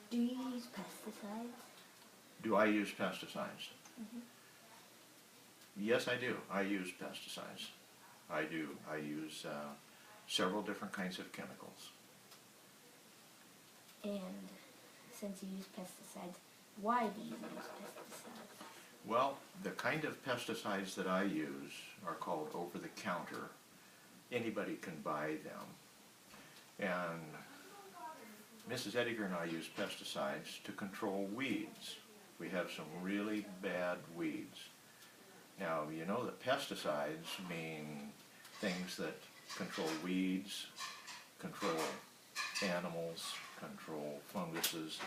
Do you use pesticides? Do I use pesticides? Mm-hmm. Yes, I do. I use pesticides. I do. I use several different kinds of chemicals. And since you use pesticides, why do you use pesticides? Well, the kind of pesticides that I use are called over-the-counter. Anybody can buy them. And Mrs. Edgar and I use pesticides to control weeds. We have some really bad weeds. Now, you know that pesticides mean things that control weeds, control animals, control funguses.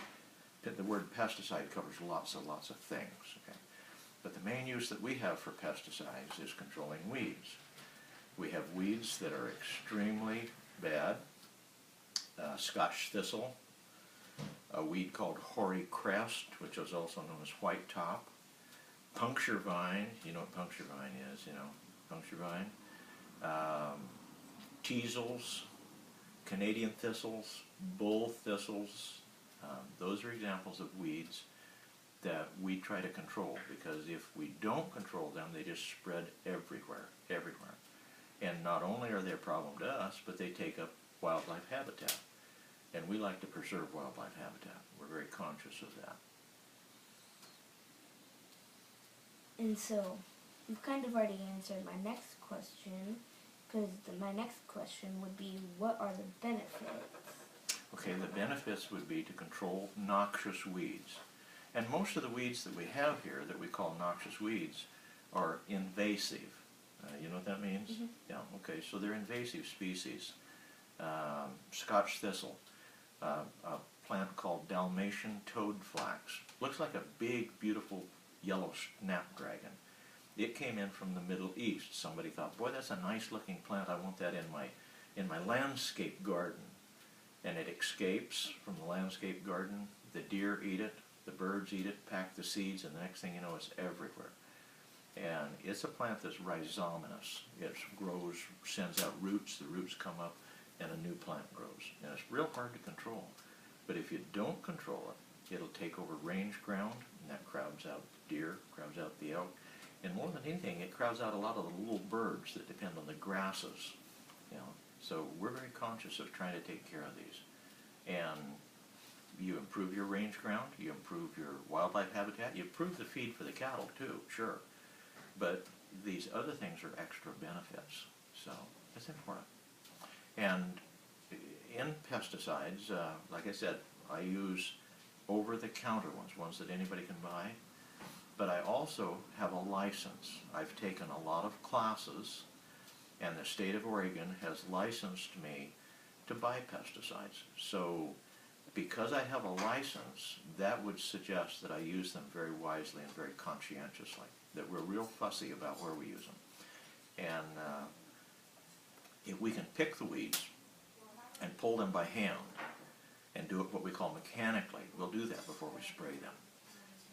The word pesticide covers lots and lots of things. Okay? But the main use that we have for pesticides is controlling weeds. We have weeds that are extremely bad. Scotch thistle, a weed called hoary crest, which is also known as white top, puncture vine, you know what puncture vine is, puncture vine, teasels, Canadian thistles, bull thistles. Those are examples of weeds that we try to control, because if we don't control them, they just spread everywhere. And not only are they a problem to us, but they take up wildlife habitat. And we like to preserve wildlife habitat. We're very conscious of that. And so, you've kind of already answered my next question, because my next question would be, what are the benefits? Okay, the benefits would be to control noxious weeds. And most of the weeds that we have here that we call noxious weeds are invasive. You know what that means? Mm-hmm. Yeah, okay, so they're invasive species. Scotch thistle, a plant called Dalmatian toadflax. Looks like a big, beautiful yellow snapdragon. It came in from the Middle East. Somebody thought, boy, that's a nice looking plant. I want that in my landscape garden. And it escapes from the landscape garden. The deer eat it, the birds eat it, pack the seeds, and the next thing you know, it's everywhere. And it's a plant that's rhizomatous. It grows, sends out roots, the roots come up, and a new plant grows. And it's real hard to control. But if you don't control it, it'll take over range ground, and that crowds out deer, crowds out the elk. And more than anything, it crowds out a lot of the little birds that depend on the grasses. So we're very conscious of trying to take care of these. And you improve your range ground, you improve your wildlife habitat, you improve the feed for the cattle too, sure. But these other things are extra benefits, so it's important. And in pesticides, like I said, I use over-the-counter ones that anybody can buy, but I also have a license. I've taken a lot of classes, and the state of Oregon has licensed me to buy pesticides. So because I have a license, that would suggest that I use them very wisely and very conscientiously, that we're real fussy about where we use them. And if we can pick the weeds and pull them by hand and do it what we call mechanically, we'll do that before we spray them.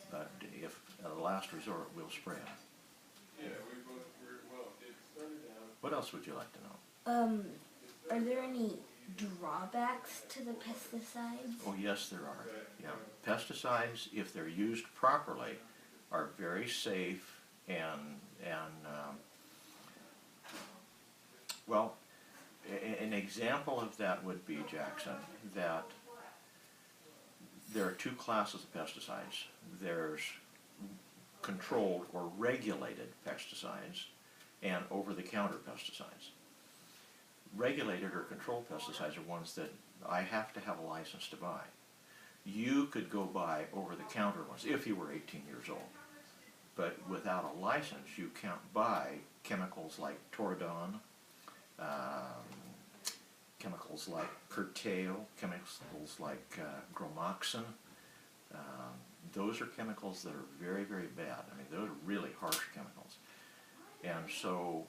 But if at the last resort, we'll spray them. What else would you like to know? Are there any drawbacks to the pesticides? Oh, yes, there are. Yeah, pesticides, if they're used properly, are very safe well, an example of that would be, Jackson, that there are two classes of pesticides. There's controlled or regulated pesticides and over-the-counter pesticides. Regulated or controlled pesticides are ones that I have to have a license to buy. You could go buy over-the-counter ones if you were 18 years old. But without a license, you can't buy chemicals like Toradon, chemicals like curtail, chemicals like Gromoxin. Those are chemicals that are very, very bad. I mean, those are really harsh chemicals. And so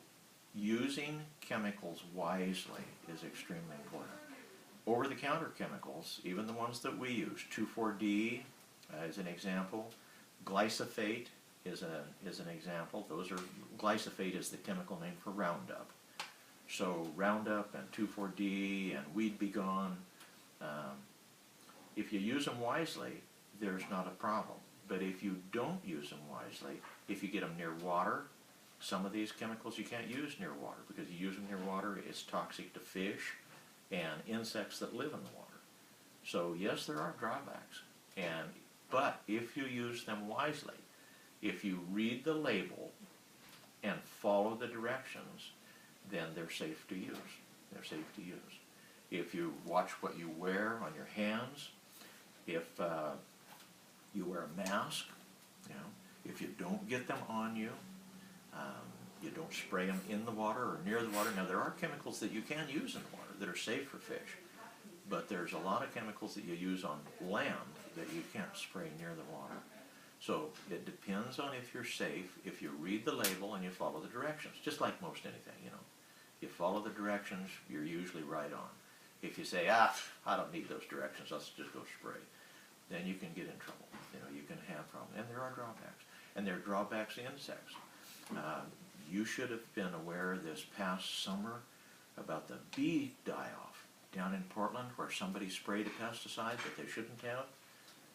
using chemicals wisely is extremely important. Over-the-counter chemicals, even the ones that we use, 2,4-D is an example, glyphosate is an example. Glyphosate is the chemical name for Roundup. So Roundup and 2,4-D and Weed B Gone, If you use them wisely, there's not a problem. But if you don't use them wisely, if you get them near water, some of these chemicals you can't use near water, because you use them near water, it's toxic to fish and insects that live in the water. So yes, there are drawbacks, but if you use them wisely, if you read the label and follow the directions, then they're safe to use. They're safe to use. If you watch what you wear on your hands, if you wear a mask, you know, if you don't get them on you, you don't spray them in the water or near the water. Now there are chemicals that you can use in the water that are safe for fish, but there's a lot of chemicals that you use on land that you can't spray near the water. So it depends on if you're safe, if you read the label and you follow the directions, just like most anything, you know. You follow the directions, you're usually right on. If you say, I don't need those directions, let's just go spray, then you can get in trouble. You know, you can have problems. And there are drawbacks. And there are drawbacks to insects. You should have been aware this past summer about the bee die-off down in Portland where somebody sprayed a pesticide that they shouldn't have,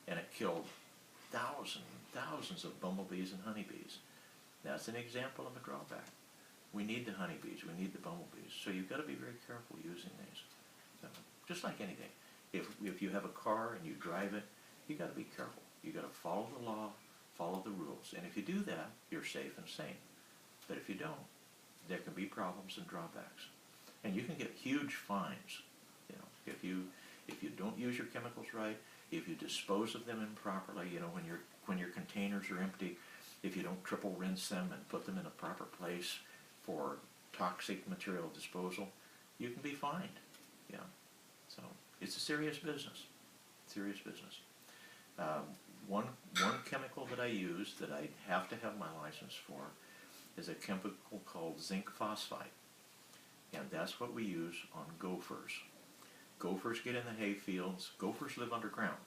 and it killed thousands and thousands of bumblebees and honeybees. That's an example of a drawback. We need the honeybees, we need the bumblebees, so you've got to be very careful using these. Just like anything. If you have a car and you drive it, you've got to be careful. You've got to follow the law, follow the rules. And if you do that, you're safe and sane. But if you don't, there can be problems and drawbacks. And you can get huge fines. You know, if you don't use your chemicals right, if you dispose of them improperly, you know, when your containers are empty, if you don't triple rinse them and put them in a proper place for toxic material disposal, you can be fined. Yeah. So it's a serious business. Serious business. One chemical that I use that I have to have my license for is a chemical called zinc phosphide. And that's what we use on gophers. Gophers get in the hay fields. Gophers live underground.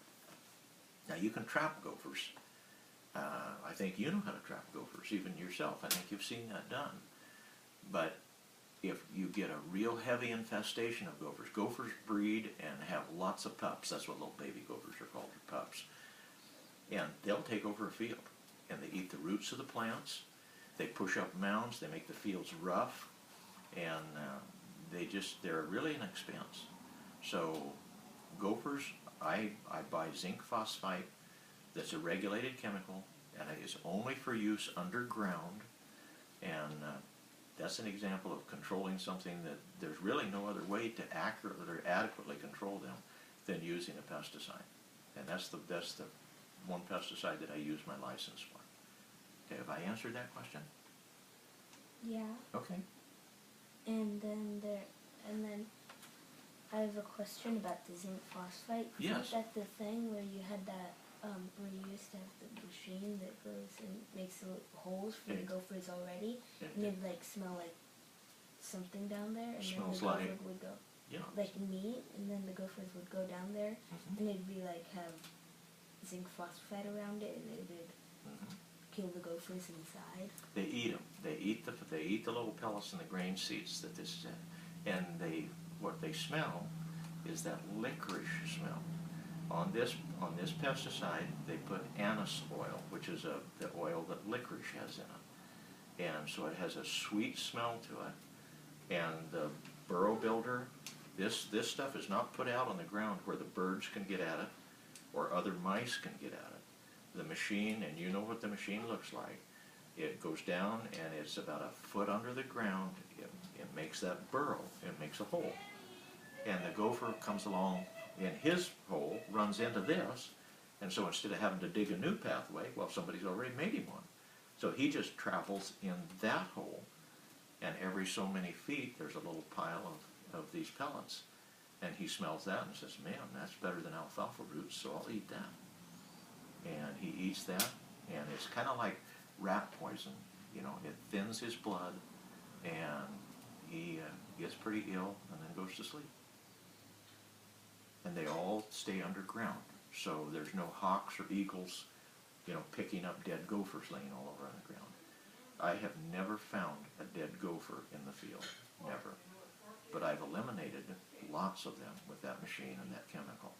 Now you can trap gophers. I think you know how to trap gophers, even yourself. I think you've seen that done. But if you get a real heavy infestation of gophers, gophers breed and have lots of pups. That's what little baby gophers are called, pups. And they'll take over a field. And they eat the roots of the plants. They push up mounds. They make the fields rough. And they're really an expense. So gophers, I buy zinc phosphide. That's a regulated chemical, and it is only for use underground. And that's an example of controlling something that there's really no other way to accurately or adequately control them than using a pesticide. And that's the one pesticide that I use my license for. Okay, have I answered that question? Yeah. Okay. And then I have a question about the zinc phosphide. Yes. Isn't that the thing where you had that, where you used to have the machine that goes and makes the holes for the gophers already, and it'd like smell like something down there, and Smells then the gopher like, would go yeah. like meat, and then the gophers would go down there, and it'd be like have zinc phosphide around it, and it would kill the gophers inside. They eat them. They eat the little pellets and the grain seeds that this is in, and what they smell is that licorice smell. On this pesticide, they put anise oil, which is the oil that licorice has in it, and so it has a sweet smell to it. And the burrow builder, this stuff is not put out on the ground where the birds can get at it or other mice can get at it. The machine, and you know what the machine looks like. It goes down and it's about a foot under the ground. It makes that burrow. It makes a hole. And the gopher comes along in his hole, runs into this, and so instead of having to dig a new pathway, well, somebody's already made him one. So he just travels in that hole, and every so many feet there's a little pile of these pellets. And he smells that and says, man, that's better than alfalfa roots, so I'll eat that. And he eats that, and it's kind of like rat poison. You know, it thins his blood, and he gets pretty ill and then goes to sleep. And they all stay underground, so there's no hawks or eagles, you know, picking up dead gophers laying all over on the ground. I have never found a dead gopher in the field, never. But I've eliminated lots of them with that machine and that chemical.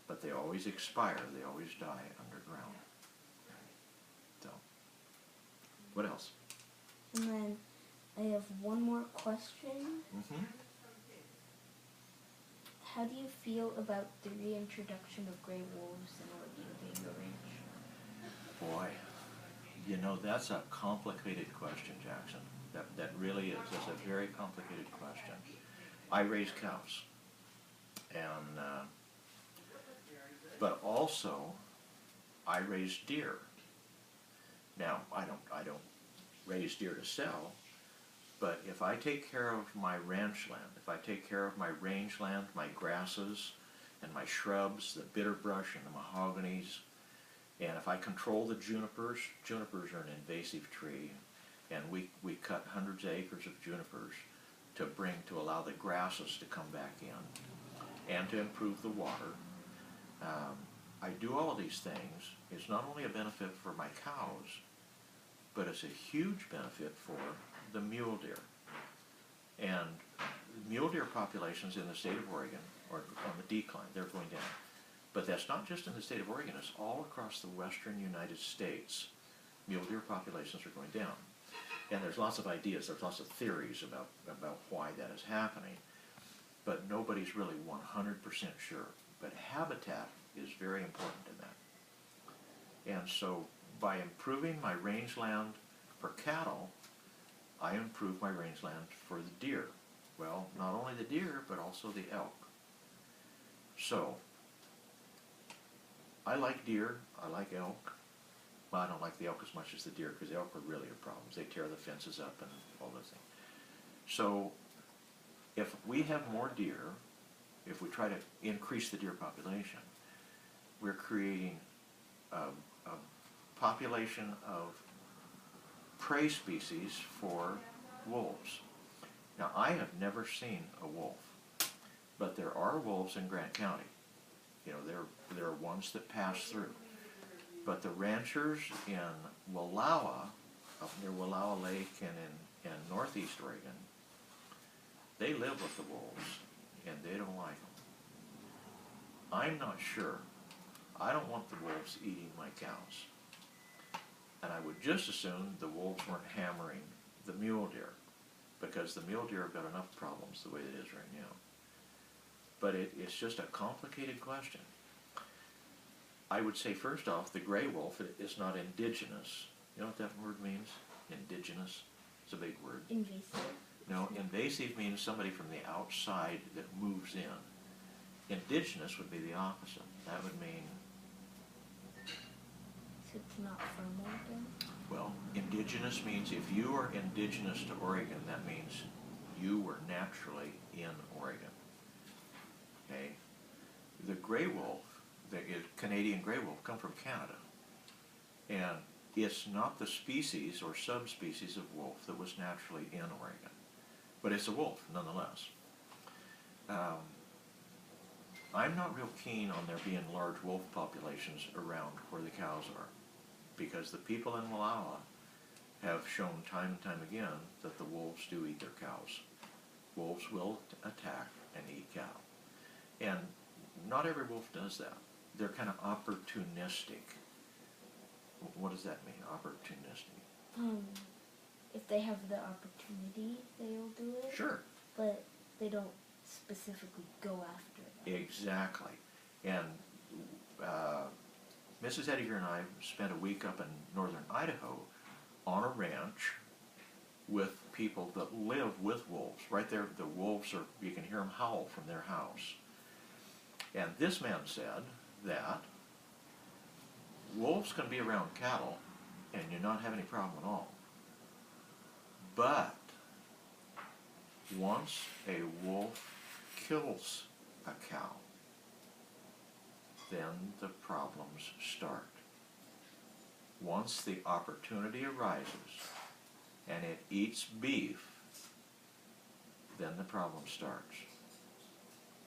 but they always expire. They always die underground. So, what else? And then I have one more question. Mm-hmm. How do you feel about the reintroduction of gray wolves in Oregon being the range? Boy, you know, that's a complicated question, Jackson. That really is. That's a very complicated question. I raise cows, and but also I raise deer. Now, I don't raise deer to sell, but if I take care of my ranch land, if I take care of my rangeland, my grasses and my shrubs, the bitterbrush and the mahoganies, and if I control the junipers, junipers are an invasive tree, and we cut hundreds of acres of junipers to allow the grasses to come back in and to improve the water. I do all of these things. It's not only a benefit for my cows, but it's a huge benefit for the mule deer. And mule deer populations in the state of Oregon are on the decline. They're going down. But that's not just in the state of Oregon. It's all across the western United States. Mule deer populations are going down. And there's lots of ideas. There's lots of theories about why that is happening. But nobody's really 100% sure. But habitat is very important in that. And so by improving my rangeland for cattle, I improve my rangeland for the deer. Well, not only the deer, but also the elk. So, I like deer, I like elk, but I don't like the elk as much as the deer because the elk are really a problem. They tear the fences up and all those things. So, if we have more deer, if we try to increase the deer population, we're creating a population of prey species for wolves. Now, I have never seen a wolf, but there are wolves in Grant County. You know, there are ones that pass through. But the ranchers in Wallowa, up near Wallowa Lake and in northeast Oregon, they live with the wolves, and they don't like them. I'm not sure. I don't want the wolves eating my cows. And I would just assume the wolves weren't hammering the mule deer, because the mule deer have got enough problems the way it is right now. But it's just a complicated question. I would say, first off, the gray wolf is not indigenous. You know what that word means? Indigenous. It's a big word. Invasive? No, invasive means somebody from the outside that moves in. Indigenous would be the opposite. That would mean, So it's not from Oregon? well, indigenous means if you are indigenous to Oregon, that means you were naturally in Oregon. Okay? The gray wolf, the Canadian gray wolf, come from Canada. And it's not the species or subspecies of wolf that was naturally in Oregon. But it's a wolf, nonetheless. I'm not real keen on there being large wolf populations around where the cows are, because the people in Wallowa have shown time and time again that the wolves do eat their cows. Wolves will attack and eat cattle. And not every wolf does that. They're kind of opportunistic. What does that mean, opportunistic? If they have the opportunity, they'll do it. Sure. But they don't specifically go after them. Exactly. And Mrs. Ettinger and I spent a week up in northern Idaho on a ranch with people that live with wolves. Right there, the wolves are, you can hear them howl from their house. And this man said that wolves can be around cattle and you not have any problem at all. But once a wolf kills a cow, then the problems start. Once the opportunity arises and it eats beef, then the problem starts.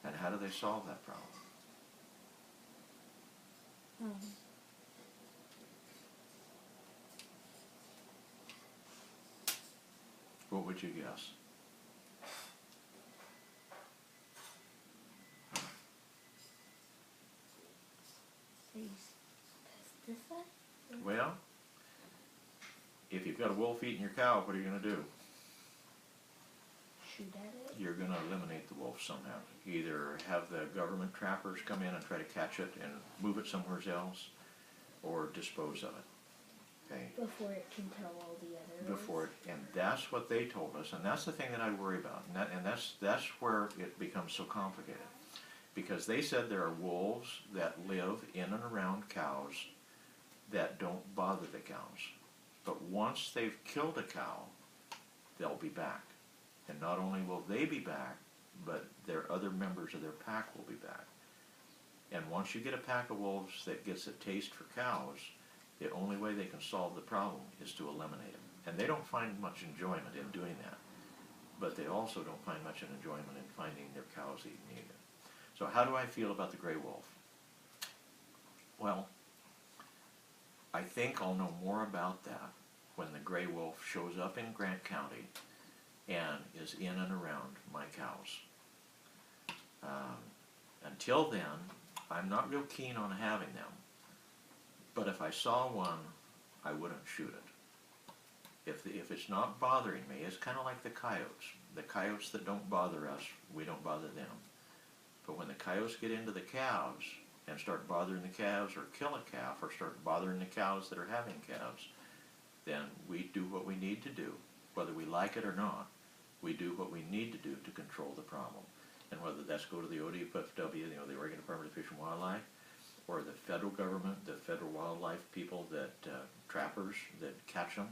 And how do they solve that problem? What would you guess? They use pesticide? Well, if you've got a wolf eating your cow, what are you going to do? Shoot at it? You're going to eliminate the wolf somehow. Either have the government trappers come in and try to catch it and move it somewhere else, or dispose of it. Okay? Before it can tell all the others. Before it, and that's what they told us, and that's the thing that I worry about, and that's where it becomes so complicated, because they said there are wolves that live in and around cows that don't bother the cows, but once they've killed a cow, they'll be back, and not only will they be back, but their other members of their pack will be back. And once you get a pack of wolves that gets a taste for cows, the only way they can solve the problem is to eliminate them. And they don't find much enjoyment in doing that. But they also don't find much enjoyment in finding their cows eaten either. So how do I feel about the gray wolf? Well, I think I'll know more about that when the gray wolf shows up in Grant County and is in and around my cows. Until then, I'm not real keen on having them. But if I saw one, I wouldn't shoot it. If it's not bothering me, it's kind of like the coyotes. The coyotes that don't bother us, we don't bother them. But when the coyotes get into the cows and start bothering the calves, or kill a calf, or start bothering the cows that are having calves, then we do what we need to do. Whether we like it or not, we do what we need to do to control the problem. And whether that's go to the ODFW, the Oregon Department of Fish and Wildlife, or the federal government, the federal wildlife people, that trappers that catch them,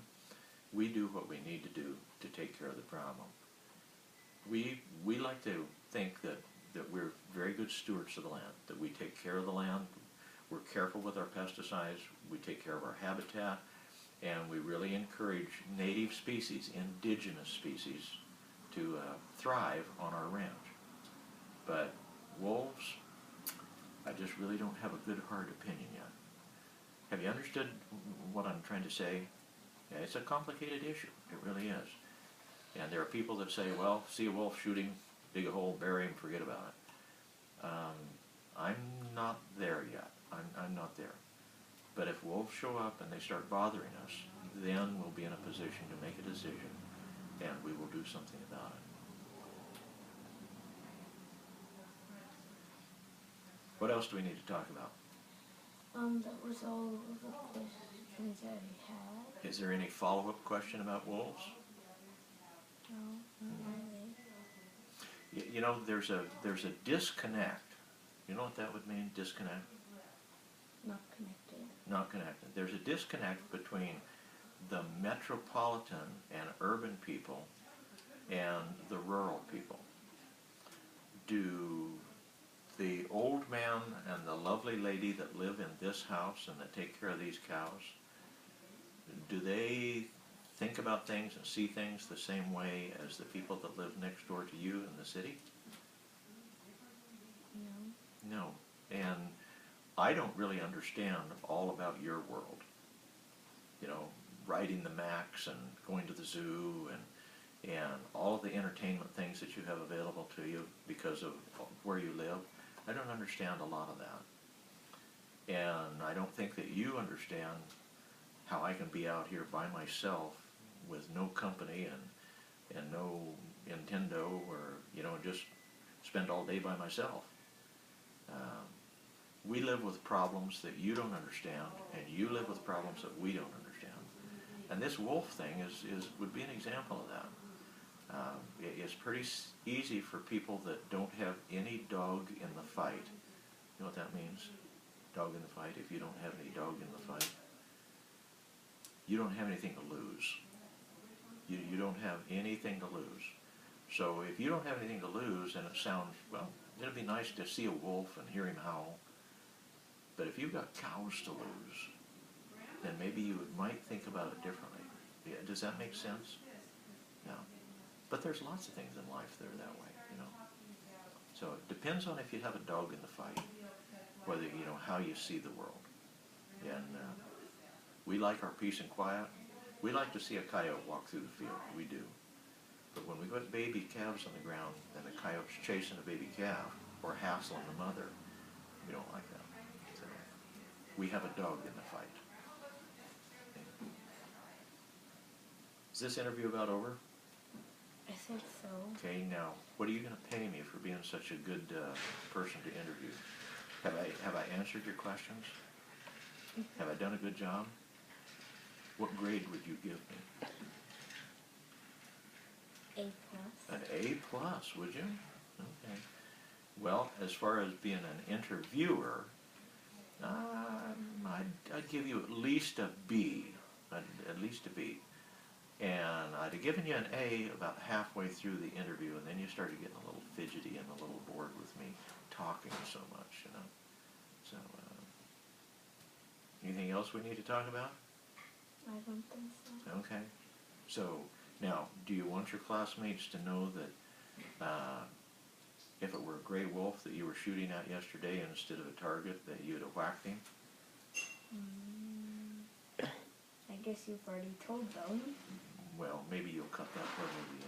we do what we need to do to take care of the problem. We like to think that we're very good stewards of the land, that we take care of the land, we're careful with our pesticides, we take care of our habitat, and we really encourage native species, indigenous species, to thrive on our ranch. But wolves, I just really don't have a good hard opinion yet. Have you understood what I'm trying to say? Yeah, it's a complicated issue. It really is. And there are people that say, well, see a wolf shooting, dig a hole, bury him, forget about it. I'm not there yet. I'm not there. But if wolves show up and they start bothering us, then we'll be in a position to make a decision, and we will do something about it. What else do we need to talk about? That was all of the questions I had. Is there any follow-up question about wolves? No, not really. You know, there's a disconnect. You know what that would mean, disconnect? Not connected. Not connected. There's a disconnect between the metropolitan and urban people and the rural people. Do the old man and the lovely lady that live in this house and that take care of these cows, do they think about things and see things the same way as the people that live next door to you in the city? No. No. And I don't really understand all about your world. You know, riding the Max and going to the zoo and all the entertainment things that you have available to you because of where you live. I don't understand a lot of that. And I don't think that you understand how I can be out here by myself with no company and no Nintendo, or, you know, just spend all day by myself. We live with problems that you don't understand, and you live with problems that we don't understand. And this wolf thing would be an example of that. It's pretty easy for people that don't have any dog in the fight. You know what that means? Dog in the fight. If you don't have any dog in the fight, you don't have anything to lose. You don't have anything to lose. So if you don't have anything to lose, and it sounds, well, it'd be nice to see a wolf and hear him howl. But if you've got cows to lose, then maybe you might think about it differently. Yeah, does that make sense? No. But there's lots of things in life that are that way, you know. So it depends on if you have a dog in the fight, whether, you know, how you see the world. And we like our peace and quiet. We like to see a coyote walk through the field. We do. But when we put baby calves on the ground and the coyote's chasing a baby calf or hassling the mother, we don't like that. So we have a dog in the fight. Is this interview about over? I think so. Okay, now, what are you going to pay me for being such a good person to interview? Have I answered your questions? Have I done a good job? What grade would you give me? A+. An A+, would you? Okay. Well, as far as being an interviewer, I'd give you at least a B. At least a B. And I'd have given you an A about halfway through the interview, and then you started getting a little fidgety and a little bored with me talking so much, you know. So, anything else we need to talk about? I don't think so. Okay. So, now, do you want your classmates to know that if it were a gray wolf that you were shooting at yesterday instead of a target, that you'd have whacked him? I guess you've already told them. Well, maybe you'll cut that part of the